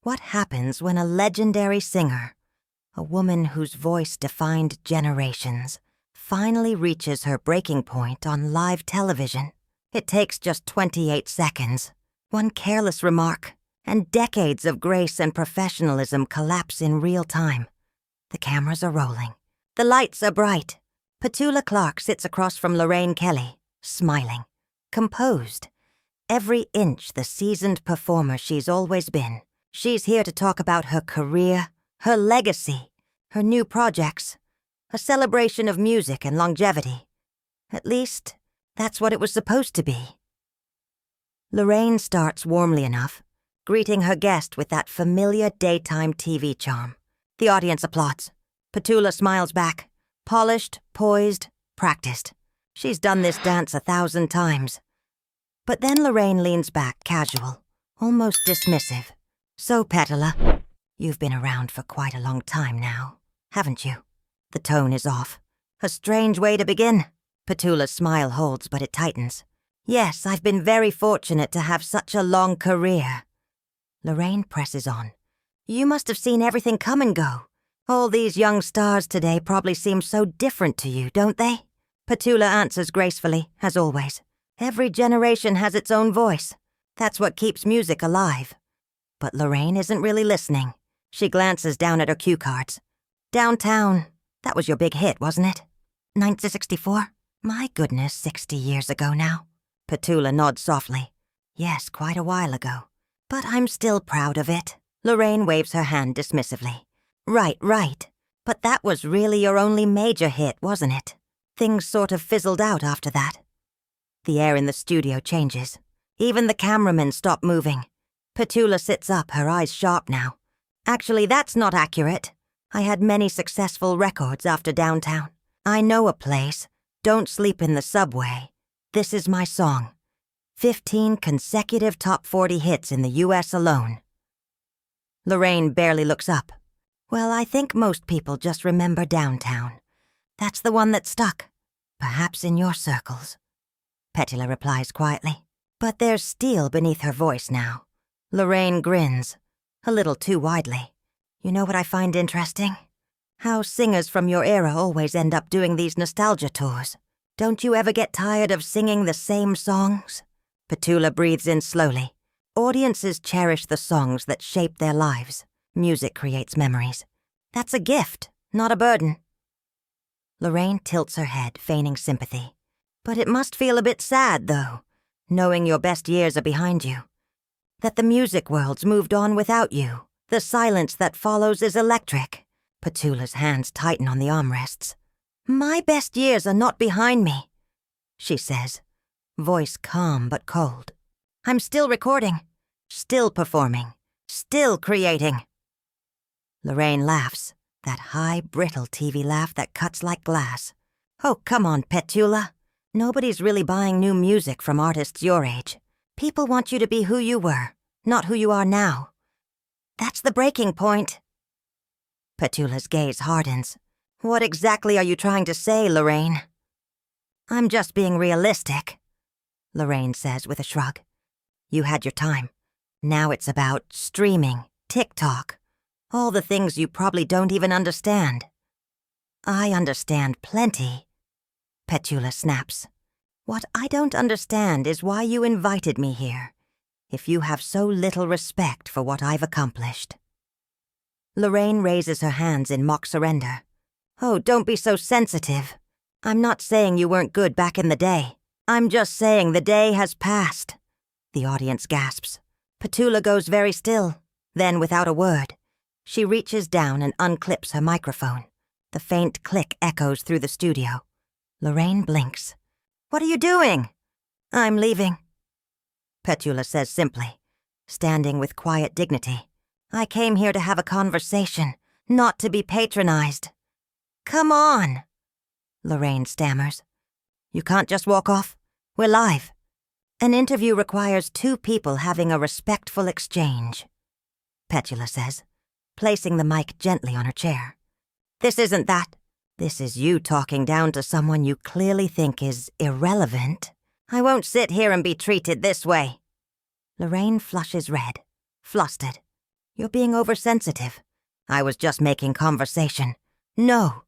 What happens when a legendary singer, a woman whose voice defined generations, finally reaches her breaking point on live television? It takes just 28 seconds. One careless remark, and decades of grace and professionalism collapse in real time. The cameras are rolling. The lights are bright. Petula Clark sits across from Lorraine Kelly, smiling, composed. Every inch the seasoned performer she's always been. She's here to talk about her career, her legacy, her new projects, a celebration of music and longevity. At least, that's what it was supposed to be. Lorraine starts warmly enough, greeting her guest with that familiar daytime TV charm. The audience applauds. Petula smiles back, polished, poised, practiced. She's done this dance 1,000 times. But then Lorraine leans back, casual, almost dismissive. So, Petula, you've been around for quite a long time now, haven't you? The tone is off. A strange way to begin. Petula's smile holds, but it tightens. Yes, I've been very fortunate to have such a long career. Lorraine presses on. You must have seen everything come and go. All these young stars today probably seem so different to you, don't they? Petula answers gracefully, as always. Every generation has its own voice. That's what keeps music alive. But Lorraine isn't really listening. She glances down at her cue cards. Downtown. That was your big hit, wasn't it? 1964? My goodness, 60 years ago now. Petula nods softly. Yes, quite a while ago. But I'm still proud of it. Lorraine waves her hand dismissively. Right. But that was really your only major hit, wasn't it? Things sort of fizzled out after that. The air in the studio changes. Even the cameramen stop moving. Petula sits up, her eyes sharp now. Actually, that's not accurate. I had many successful records after Downtown. I know a place. Don't sleep in the subway. This is my song. 15 consecutive top 40 hits in the U.S. alone. Lorraine barely looks up. Well, I think most people just remember Downtown. That's the one that stuck. Perhaps in your circles. Petula replies quietly. But there's steel beneath her voice now. Lorraine grins, a little too widely. You know what I find interesting? How singers from your era always end up doing these nostalgia tours. Don't you ever get tired of singing the same songs? Petula breathes in slowly. Audiences cherish the songs that shape their lives. Music creates memories. That's a gift, not a burden. Lorraine tilts her head, feigning sympathy. But it must feel a bit sad, though, knowing your best years are behind you. That the music world's moved on without you. The silence that follows is electric. Petula's hands tighten on the armrests. My best years are not behind me, she says, voice calm but cold. I'm still recording, still performing, still creating. Lorraine laughs, that high, brittle TV laugh that cuts like glass. Oh, come on, Petula. Nobody's really buying new music from artists your age. People want you to be who you were, not who you are now. That's the breaking point. Petula's gaze hardens. What exactly are you trying to say, Lorraine? I'm just being realistic, Lorraine says with a shrug. You had your time. Now it's about streaming, TikTok, all the things you probably don't even understand. I understand plenty, Petula snaps. What I don't understand is why you invited me here, if you have so little respect for what I've accomplished. Lorraine raises her hands in mock surrender. Oh, don't be so sensitive. I'm not saying you weren't good back in the day. I'm just saying the day has passed. The audience gasps. Petula goes very still. Then, without a word, she reaches down and unclips her microphone. The faint click echoes through the studio. Lorraine blinks. What are you doing? I'm leaving, Petula says simply, standing with quiet dignity. I came here to have a conversation, not to be patronized. Come on, Lorraine stammers. You can't just walk off. We're live. An interview requires two people having a respectful exchange, Petula says, placing the mic gently on her chair. This isn't that. This is you talking down to someone you clearly think is irrelevant. I won't sit here and be treated this way. Lorraine flushes red, flustered. You're being oversensitive. I was just making conversation. No,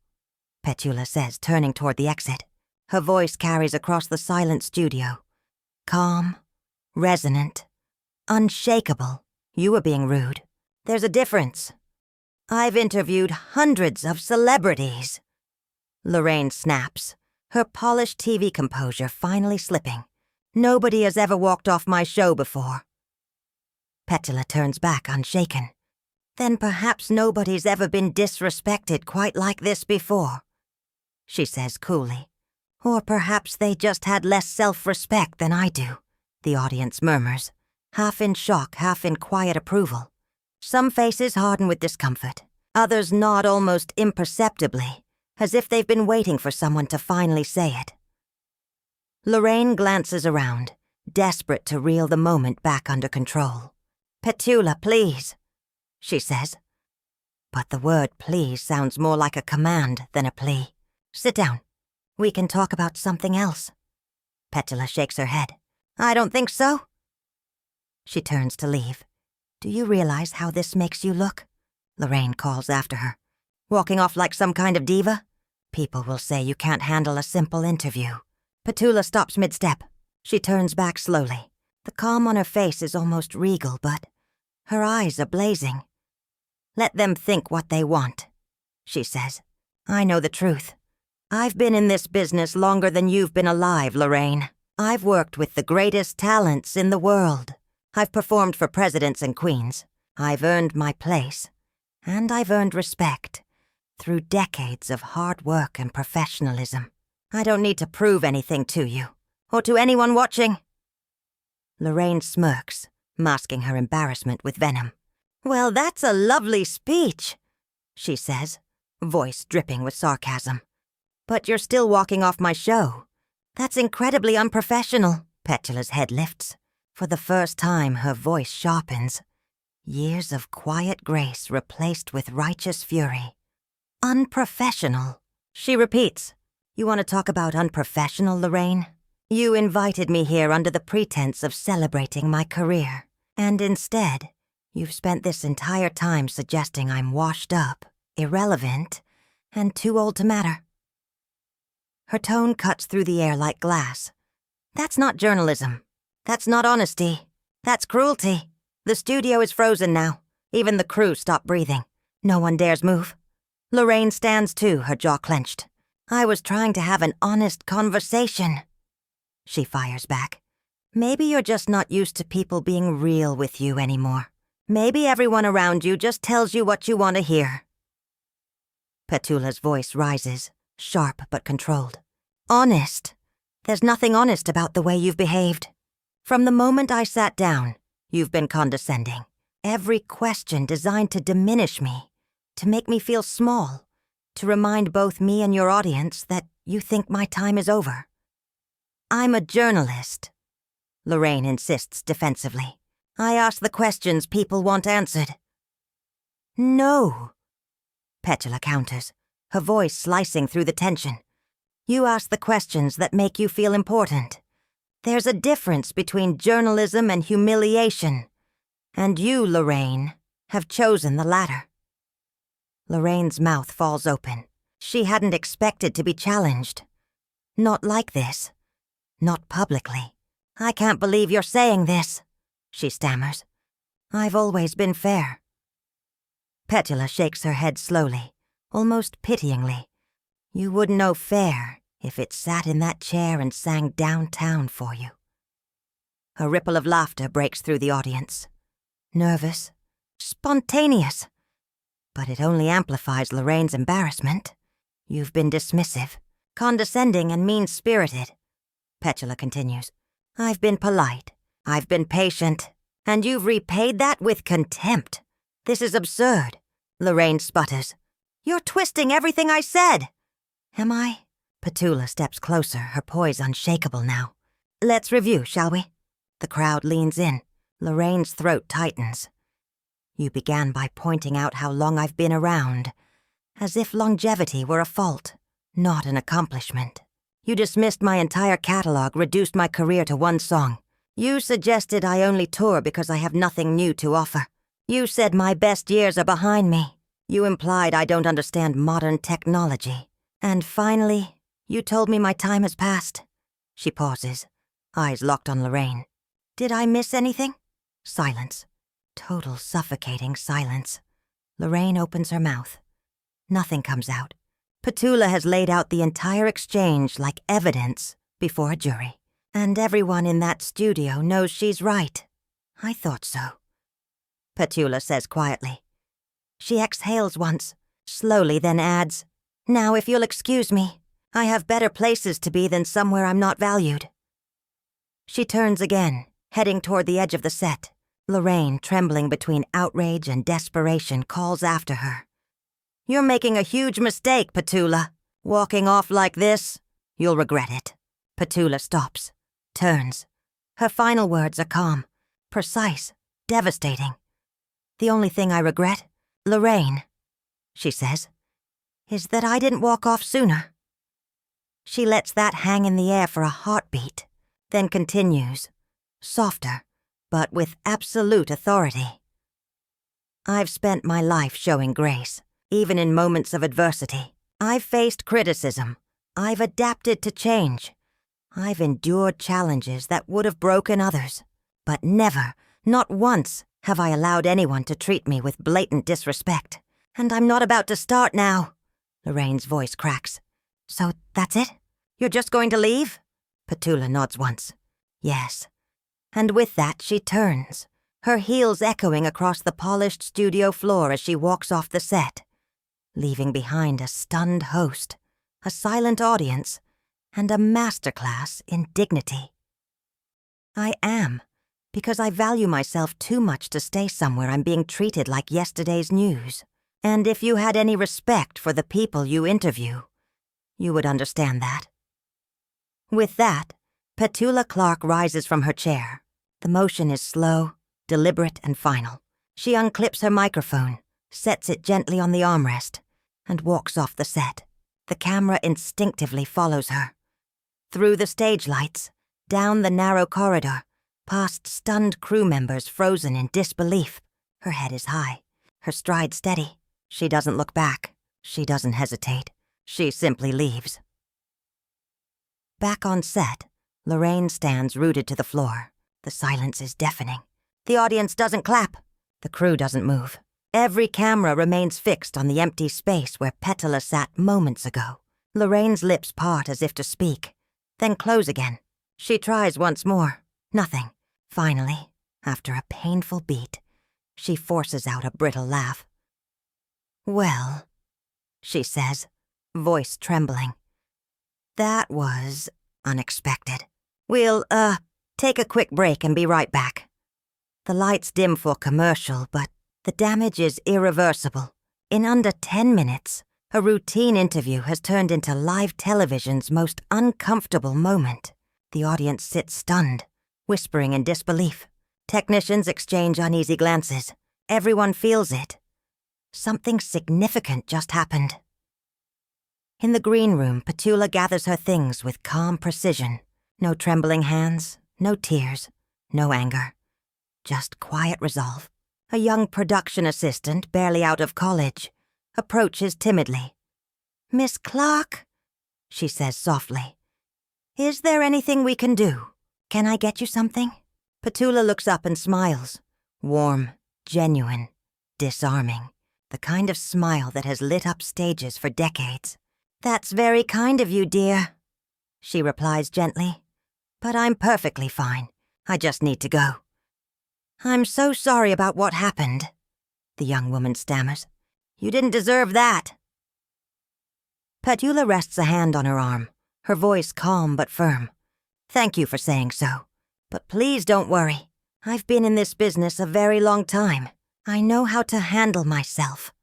Petula says, turning toward the exit. Her voice carries across the silent studio. Calm, resonant, unshakable. You were being rude. There's a difference. I've interviewed hundreds of celebrities. Lorraine snaps, her polished TV composure finally slipping. Nobody has ever walked off my show before. Petula turns back unshaken. Then perhaps nobody's ever been disrespected quite like this before, she says coolly. Or perhaps they just had less self-respect than I do, the audience murmurs, half in shock, half in quiet approval. Some faces harden with discomfort. Others nod almost imperceptibly, as if they've been waiting for someone to finally say it. Lorraine glances around, desperate to reel the moment back under control. Petula, please, she says. But the word please sounds more like a command than a plea. Sit down. We can talk about something else. Petula shakes her head. I don't think so. She turns to leave. Do you realize how this makes you look? Lorraine calls after her. Walking off like some kind of diva? People will say you can't handle a simple interview. Petula stops mid-step. She turns back slowly. The calm on her face is almost regal, but her eyes are blazing. Let them think what they want, she says. I know the truth. I've been in this business longer than you've been alive, Lorraine. I've worked with the greatest talents in the world. I've performed for presidents and queens. I've earned my place. And I've earned respect through decades of hard work and professionalism. I don't need to prove anything to you, or to anyone watching. Lorraine smirks, masking her embarrassment with venom. Well, that's a lovely speech, she says, voice dripping with sarcasm. But you're still walking off my show. That's incredibly unprofessional. Petula's head lifts. For the first time, her voice sharpens. Years of quiet grace replaced with righteous fury. Unprofessional, she repeats. You want to talk about unprofessional, Lorraine? You invited me here under the pretense of celebrating my career. And instead, you've spent this entire time suggesting I'm washed up, irrelevant, and too old to matter. Her tone cuts through the air like glass. That's not journalism. That's not honesty. That's cruelty. The studio is frozen now. Even the crew stopped breathing. No one dares move. Lorraine stands too, her jaw clenched. I was trying to have an honest conversation. She fires back. Maybe you're just not used to people being real with you anymore. Maybe everyone around you just tells you what you want to hear. Petula's voice rises, sharp but controlled. Honest. There's nothing honest about the way you've behaved. From the moment I sat down, you've been condescending. Every question designed to diminish me, to make me feel small, to remind both me and your audience that you think my time is over. I'm a journalist, Lorraine insists defensively. I ask the questions people want answered. No, Petula counters, her voice slicing through the tension. You ask the questions that make you feel important. There's a difference between journalism and humiliation. And you, Lorraine, have chosen the latter. Lorraine's mouth falls open. She hadn't expected to be challenged. Not like this. Not publicly. I can't believe you're saying this, she stammers. I've always been fair. Petula shakes her head slowly, almost pityingly. You wouldn't know fair if it sat in that chair and sang downtown for you. A ripple of laughter breaks through the audience. Nervous, spontaneous. But it only amplifies Lorraine's embarrassment. You've been dismissive, condescending and mean-spirited. Petula continues. I've been polite. I've been patient. And you've repaid that with contempt. This is absurd. Lorraine sputters. You're twisting everything I said. Am I? Petula steps closer, her poise unshakable now. Let's review, shall we? The crowd leans in. Lorraine's throat tightens. You began by pointing out how long I've been around, as if longevity were a fault, not an accomplishment. You dismissed my entire catalog, reduced my career to one song. You suggested I only tour because I have nothing new to offer. You said my best years are behind me. You implied I don't understand modern technology. And finally, you told me my time has passed. She pauses, eyes locked on Lorraine. Did I miss anything? Silence. Total suffocating silence. Lorraine opens her mouth. Nothing comes out. Petula has laid out the entire exchange like evidence before a jury. And everyone in that studio knows she's right. I thought so. Petula says quietly. She exhales once, slowly then adds, Now if you'll excuse me, I have better places to be than somewhere I'm not valued. She turns again, heading toward the edge of the set. Lorraine, trembling between outrage and desperation, calls after her. You're making a huge mistake, Petula. Walking off like this, you'll regret it. Petula stops, turns. Her final words are calm, precise, devastating. The only thing I regret, Lorraine, she says, is that I didn't walk off sooner. She lets that hang in the air for a heartbeat, then continues, softer, but with absolute authority. I've spent my life showing grace, even in moments of adversity. I've faced criticism. I've adapted to change. I've endured challenges that would have broken others. But never, not once, have I allowed anyone to treat me with blatant disrespect. And I'm not about to start now. Lorraine's voice cracks. So that's it? You're just going to leave? Petula nods once. Yes. And with that she turns, her heels echoing across the polished studio floor as she walks off the set, leaving behind a stunned host, a silent audience, and a masterclass in dignity. I am, because I value myself too much to stay somewhere I'm being treated like yesterday's news. And if you had any respect for the people you interview, you would understand that. With that, Petula Clark rises from her chair. The motion is slow, deliberate, and final. She unclips her microphone, sets it gently on the armrest, and walks off the set. The camera instinctively follows her. Through the stage lights, down the narrow corridor, past stunned crew members frozen in disbelief. Her head is high, her stride steady. She doesn't look back. She doesn't hesitate. She simply leaves. Back on set, Lorraine stands rooted to the floor. The silence is deafening. The audience doesn't clap. The crew doesn't move. Every camera remains fixed on the empty space where Petula sat moments ago. Lorraine's lips part as if to speak, then close again. She tries once more. Nothing. Finally, after a painful beat, she forces out a brittle laugh. Well, she says, voice trembling. That was unexpected. We'll, take a quick break and be right back. The lights dim for commercial, but the damage is irreversible. In under 10 minutes, a routine interview has turned into live television's most uncomfortable moment. The audience sits stunned, whispering in disbelief. Technicians exchange uneasy glances. Everyone feels it. Something significant just happened. In the green room, Petula gathers her things with calm precision. No trembling hands, no tears, no anger. Just quiet resolve. A young production assistant, barely out of college, approaches timidly. Miss Clark, she says softly. Is there anything we can do? Can I get you something? Petula looks up and smiles. Warm, genuine, disarming. The kind of smile that has lit up stages for decades. That's very kind of you, dear, she replies gently. But I'm perfectly fine. I just need to go. I'm so sorry about what happened, the young woman stammers. You didn't deserve that. Petula rests a hand on her arm, her voice calm but firm. Thank you for saying so. But please don't worry. I've been in this business a very long time. I know how to handle myself.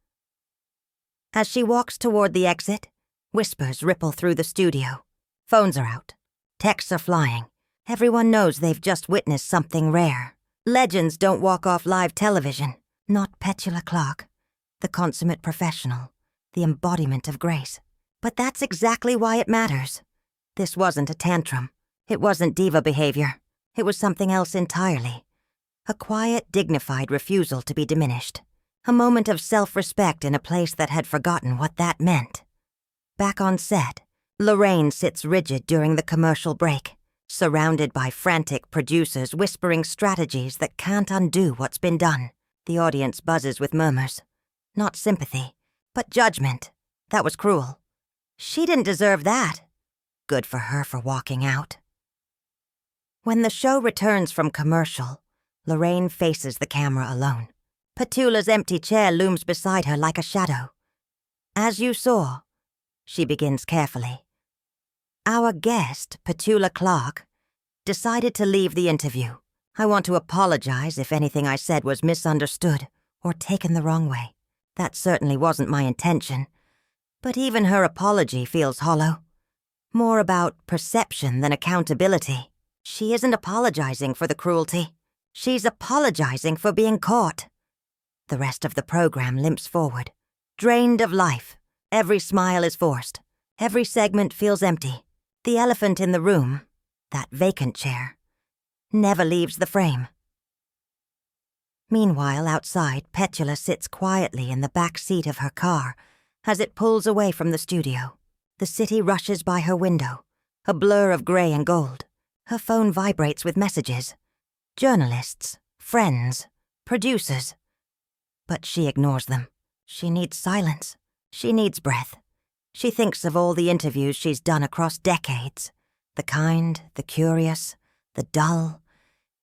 As she walks toward the exit, whispers ripple through the studio. Phones are out. Texts are flying. Everyone knows they've just witnessed something rare. Legends don't walk off live television. Not Petula Clark, the consummate professional, the embodiment of grace. But that's exactly why it matters. This wasn't a tantrum. It wasn't diva behavior. It was something else entirely. A quiet, dignified refusal to be diminished. A moment of self-respect in a place that had forgotten what that meant. Back on set, Lorraine sits rigid during the commercial break, surrounded by frantic producers whispering strategies that can't undo what's been done. The audience buzzes with murmurs. Not sympathy, but judgment. That was cruel. She didn't deserve that. Good for her for walking out. When the show returns from commercial, Lorraine faces the camera alone. Petula's empty chair looms beside her like a shadow. As you saw, she begins carefully. Our guest, Petula Clark, decided to leave the interview. I want to apologize if anything I said was misunderstood or taken the wrong way. That certainly wasn't my intention. But even her apology feels hollow. More about perception than accountability. She isn't apologizing for the cruelty. She's apologizing for being caught. The rest of the program limps forward, drained of life. Every smile is forced. Every segment feels empty. The elephant in the room, that vacant chair, never leaves the frame. Meanwhile, outside, Petula sits quietly in the back seat of her car as it pulls away from the studio. The city rushes by her window, a blur of gray and gold. Her phone vibrates with messages. Journalists, friends, producers. But she ignores them. She needs silence. She needs breath. She thinks of all the interviews she's done across decades. The kind, the curious, the dull,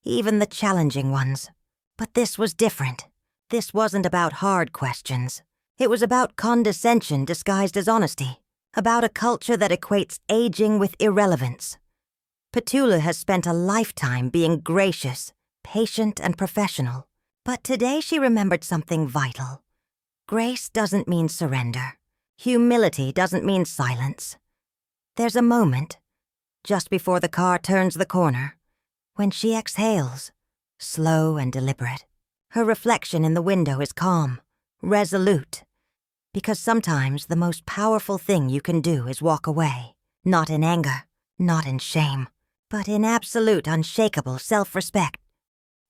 even the challenging ones. But this was different. This wasn't about hard questions. It was about condescension disguised as honesty. About a culture that equates aging with irrelevance. Petula has spent a lifetime being gracious, patient, and professional. But today she remembered something vital. Grace doesn't mean surrender. Humility doesn't mean silence. There's a moment, just before the car turns the corner, when she exhales, slow and deliberate. Her reflection in the window is calm, resolute. Because sometimes the most powerful thing you can do is walk away, not in anger, not in shame, but in absolute, unshakable self-respect.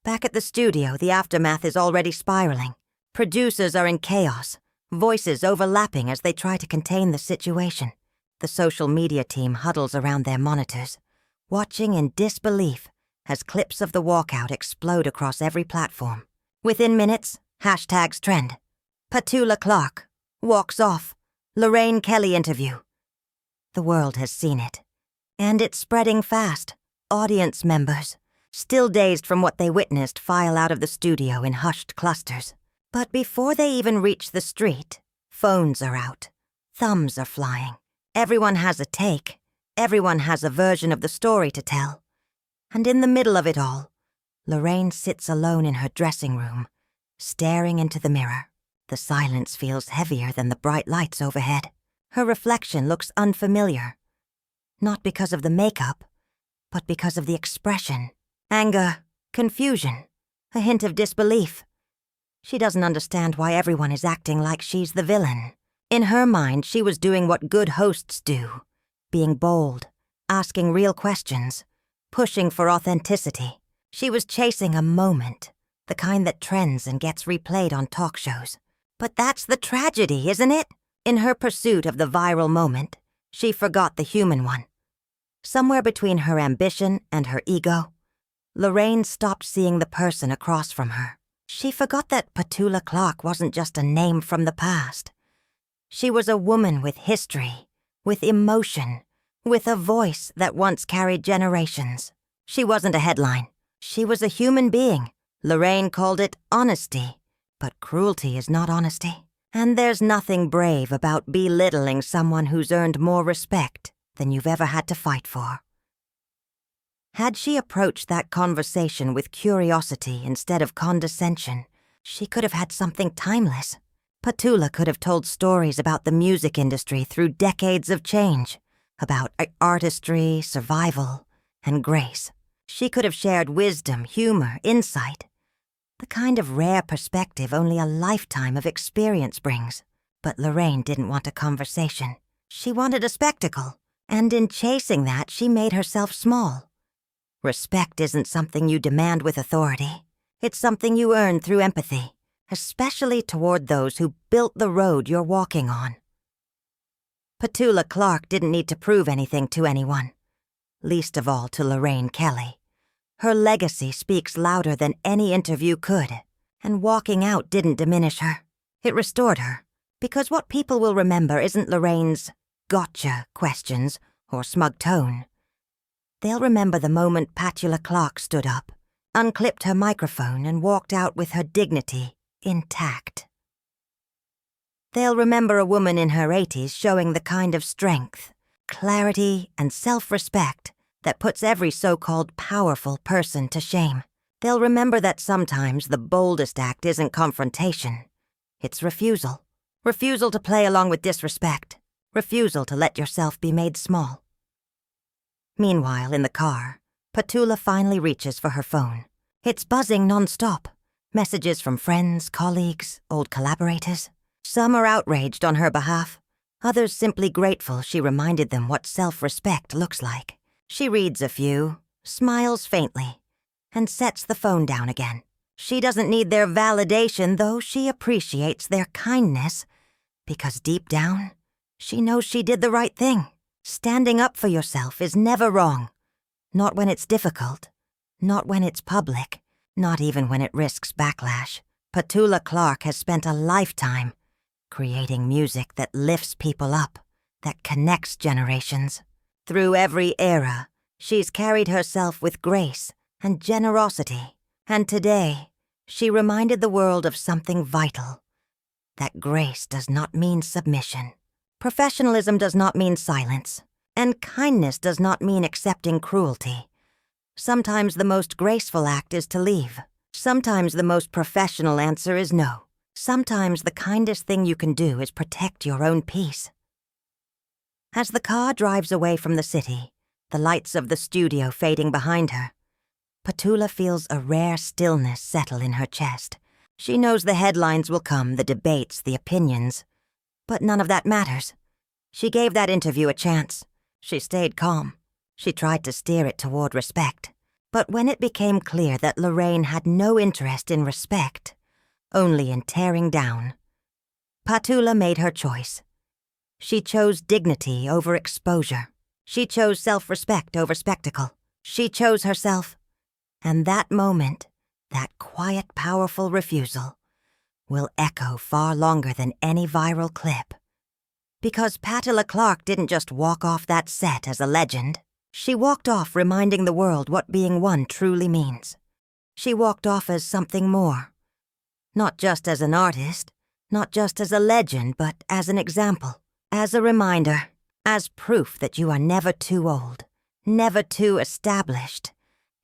Back at the studio, the aftermath is already spiraling. Producers are in chaos, voices overlapping as they try to contain the situation. The social media team huddles around their monitors, watching in disbelief as clips of the walkout explode across every platform. Within minutes, hashtags trend. Petula Clark walks off. Lorraine Kelly interview. The world has seen it. And it's spreading fast. Audience members, still dazed from what they witnessed, file out of the studio in hushed clusters. But before they even reach the street, phones are out. Thumbs are flying. Everyone has a take. Everyone has a version of the story to tell. And in the middle of it all, Lorraine sits alone in her dressing room, staring into the mirror. The silence feels heavier than the bright lights overhead. Her reflection looks unfamiliar. Not because of the makeup, but because of the expression. Anger, confusion, a hint of disbelief. She doesn't understand why everyone is acting like she's the villain. In her mind, she was doing what good hosts do. Being bold, asking real questions, pushing for authenticity. She was chasing a moment, the kind that trends and gets replayed on talk shows. But that's the tragedy, isn't it? In her pursuit of the viral moment, she forgot the human one. Somewhere between her ambition and her ego, Lorraine stopped seeing the person across from her. She forgot that Petula Clark wasn't just a name from the past. She was a woman with history, with emotion, with a voice that once carried generations. She wasn't a headline. She was a human being. Lorraine called it honesty. But cruelty is not honesty. And there's nothing brave about belittling someone who's earned more respect than you've ever had to fight for. Had she approached that conversation with curiosity instead of condescension, she could have had something timeless. Petula could have told stories about the music industry through decades of change, about artistry, survival, and grace. She could have shared wisdom, humor, insight, the kind of rare perspective only a lifetime of experience brings. But Lorraine didn't want a conversation. She wanted a spectacle, and in chasing that, she made herself small. Respect isn't something you demand with authority. It's something you earn through empathy, especially toward those who built the road you're walking on. Petula Clark didn't need to prove anything to anyone, least of all to Lorraine Kelly. Her legacy speaks louder than any interview could, and walking out didn't diminish her. It restored her, because what people will remember isn't Lorraine's gotcha questions or smug tone. They'll remember the moment Petula Clark stood up, unclipped her microphone, and walked out with her dignity intact. They'll remember a woman in her 80s showing the kind of strength, clarity, and self-respect that puts every so-called powerful person to shame. They'll remember that sometimes the boldest act isn't confrontation. It's refusal. Refusal to play along with disrespect. Refusal to let yourself be made small. Meanwhile, in the car, Petula finally reaches for her phone. It's buzzing non-stop. Messages from friends, colleagues, old collaborators. Some are outraged on her behalf. Others simply grateful she reminded them what self-respect looks like. She reads a few, smiles faintly, and sets the phone down again. She doesn't need their validation, though she appreciates their kindness, because deep down, she knows she did the right thing. Standing up for yourself is never wrong. Not when it's difficult. Not when it's public. Not even when it risks backlash. Petula Clark has spent a lifetime creating music that lifts people up, that connects generations. Through every era, she's carried herself with grace and generosity. And today, she reminded the world of something vital. That grace does not mean submission. Professionalism does not mean silence. And kindness does not mean accepting cruelty. Sometimes the most graceful act is to leave. Sometimes the most professional answer is no. Sometimes the kindest thing you can do is protect your own peace. As the car drives away from the city, the lights of the studio fading behind her, Petula feels a rare stillness settle in her chest. She knows the headlines will come, the debates, the opinions. But none of that matters. She gave that interview a chance. She stayed calm. She tried to steer it toward respect. But when it became clear that Lorraine had no interest in respect, only in tearing down, Petula made her choice. She chose dignity over exposure. She chose self-respect over spectacle. She chose herself. And that moment, that quiet, powerful refusal, will echo far longer than any viral clip. Because Petula Clark didn't just walk off that set as a legend. She walked off reminding the world what being one truly means. She walked off as something more. Not just as an artist, not just as a legend, but as an example, as a reminder, as proof that you are never too old, never too established,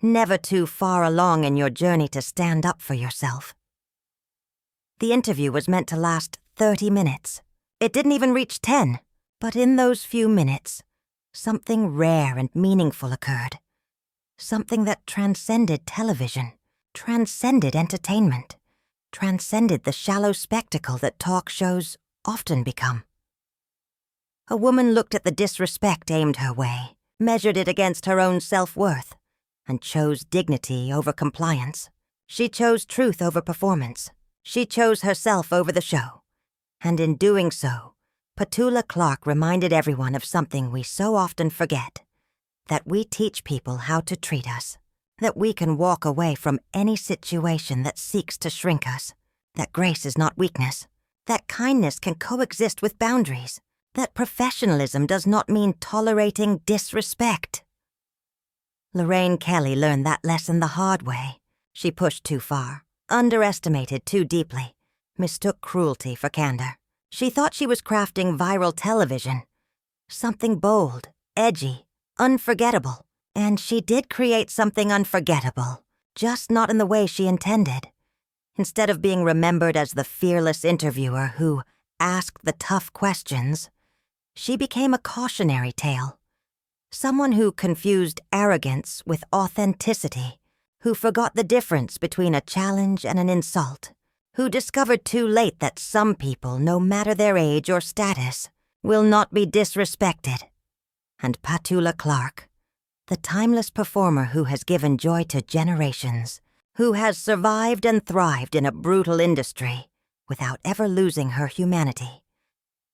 never too far along in your journey to stand up for yourself. The interview was meant to last 30 minutes. It didn't even reach 10, but in those few minutes, something rare and meaningful occurred. Something that transcended television, transcended entertainment, transcended the shallow spectacle that talk shows often become. A woman looked at the disrespect aimed her way, measured it against her own self-worth, and chose dignity over compliance. She chose truth over performance. She chose herself over the show. And in doing so, Petula Clark reminded everyone of something we so often forget, that we teach people how to treat us, that we can walk away from any situation that seeks to shrink us, that grace is not weakness, that kindness can coexist with boundaries, that professionalism does not mean tolerating disrespect. Lorraine Kelly learned that lesson the hard way. She pushed too far, underestimated too deeply, mistook cruelty for candor. She thought she was crafting viral television, something bold, edgy, unforgettable. And she did create something unforgettable, just not in the way she intended. Instead of being remembered as the fearless interviewer who asked the tough questions, she became a cautionary tale. Someone who confused arrogance with authenticity, who forgot the difference between a challenge and an insult, who discovered too late that some people, no matter their age or status, will not be disrespected. And Petula Clark, the timeless performer who has given joy to generations, who has survived and thrived in a brutal industry without ever losing her humanity,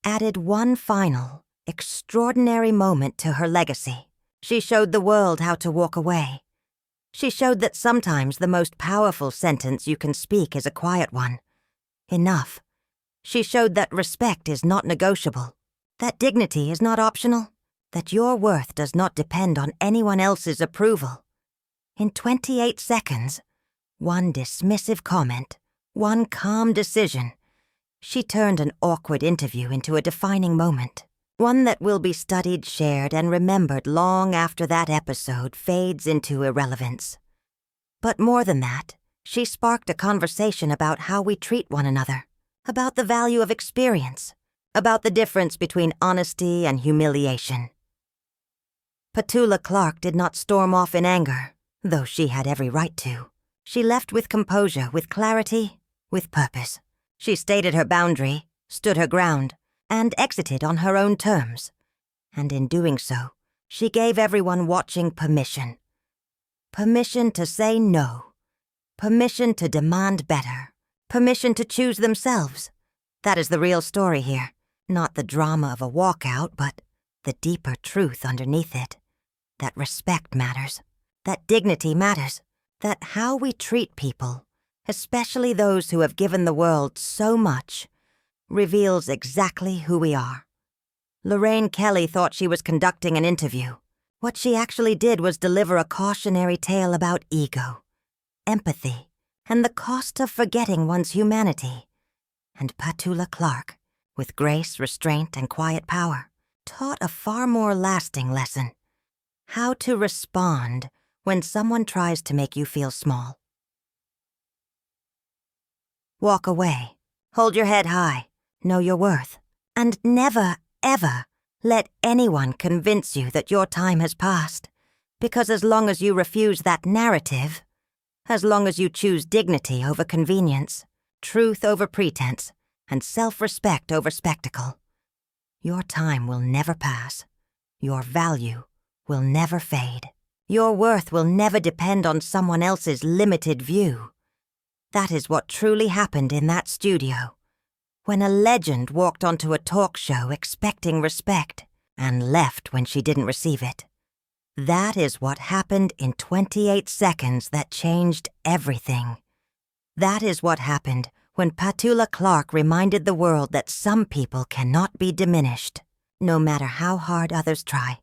added one final, extraordinary moment to her legacy. She showed the world how to walk away. She showed that sometimes the most powerful sentence you can speak is a quiet one. Enough. She showed that respect is not negotiable, that dignity is not optional, that your worth does not depend on anyone else's approval. In 28 seconds, one dismissive comment, one calm decision, she turned an awkward interview into a defining moment, one that will be studied, shared, and remembered long after that episode fades into irrelevance. But more than that, she sparked a conversation about how we treat one another, about the value of experience, about the difference between honesty and humiliation. Petula Clark did not storm off in anger, though she had every right to. She left with composure, with clarity, with purpose. She stated her boundary, stood her ground, and exited on her own terms. And in doing so, she gave everyone watching permission. Permission to say no. Permission to demand better. Permission to choose themselves. That is the real story here. Not the drama of a walkout, but the deeper truth underneath it. That respect matters. That dignity matters. That how we treat people, especially those who have given the world so much, reveals exactly who we are. Lorraine Kelly thought she was conducting an interview. What she actually did was deliver a cautionary tale about ego, empathy, and the cost of forgetting one's humanity. And Petula Clark, with grace, restraint, and quiet power, taught a far more lasting lesson: how to respond when someone tries to make you feel small. Walk away. Hold your head high. Know your worth. And never, ever let anyone convince you that your time has passed. Because as long as you refuse that narrative, as long as you choose dignity over convenience, truth over pretense, and self-respect over spectacle, your time will never pass. Your value will never fade. Your worth will never depend on someone else's limited view. That is what truly happened in that studio, when a legend walked onto a talk show expecting respect and left when she didn't receive it. That is what happened in 28 seconds that changed everything. That is what happened when Petula Clark reminded the world that some people cannot be diminished, no matter how hard others try.